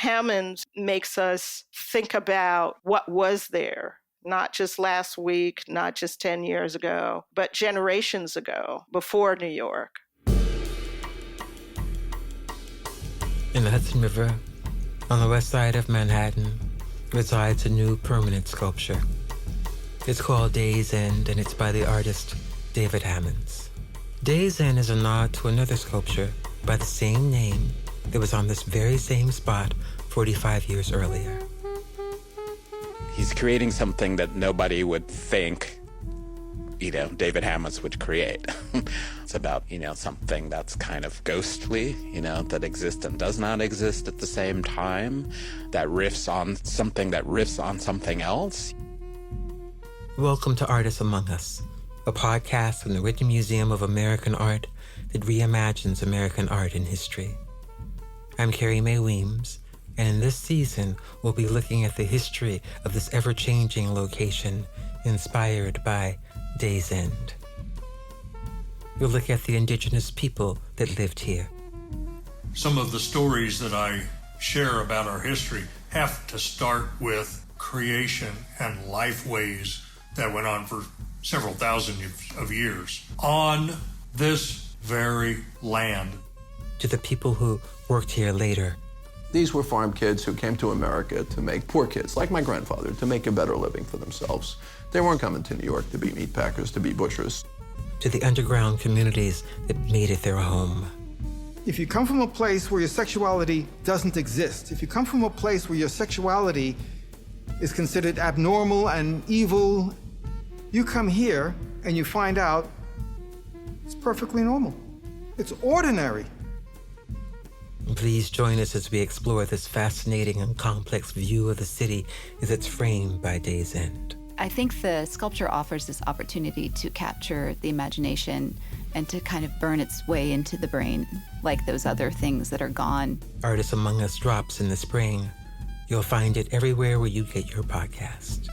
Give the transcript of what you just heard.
Hammond makes us think about what was there, not just last week, not just 10 years ago, but generations ago, before New York. In the Hudson River, on the west side of Manhattan, resides a new permanent sculpture. It's called Days End, and it's by the artist David Hammonds. Days End is a nod to another sculpture by the same name that was on this very same spot 45 years earlier. He's creating something that nobody would think, David Hammonds would create. It's about, something that's kind of ghostly, that exists and does not exist at the same time, that riffs on something else. Welcome to Artists Among Us, a podcast from the Whitney Museum of American Art that reimagines American art and history. I'm Carrie Weems, and in this season, we'll be looking at the history of this ever-changing location inspired by Days End. We'll look at the indigenous people that lived here. Some of the stories that I share about our history have to start with creation and lifeways that went on for several thousand of years on this very land. To the people who worked here later. These were farm kids who came to America to make poor kids, like my grandfather, to make a better living for themselves. They weren't coming to New York to be meat packers, to be butchers. To the underground communities that made it their home. If you come from a place where your sexuality doesn't exist, if you come from a place where your sexuality is considered abnormal and evil, you come here and you find out it's perfectly normal. It's ordinary. Please join us as we explore this fascinating and complex view of the city as it's framed by Days End. I think the sculpture offers this opportunity to capture the imagination and to kind of burn its way into the brain, like those other things that are gone. Artists Among Us drops in the spring. You'll find it everywhere where you get your podcast.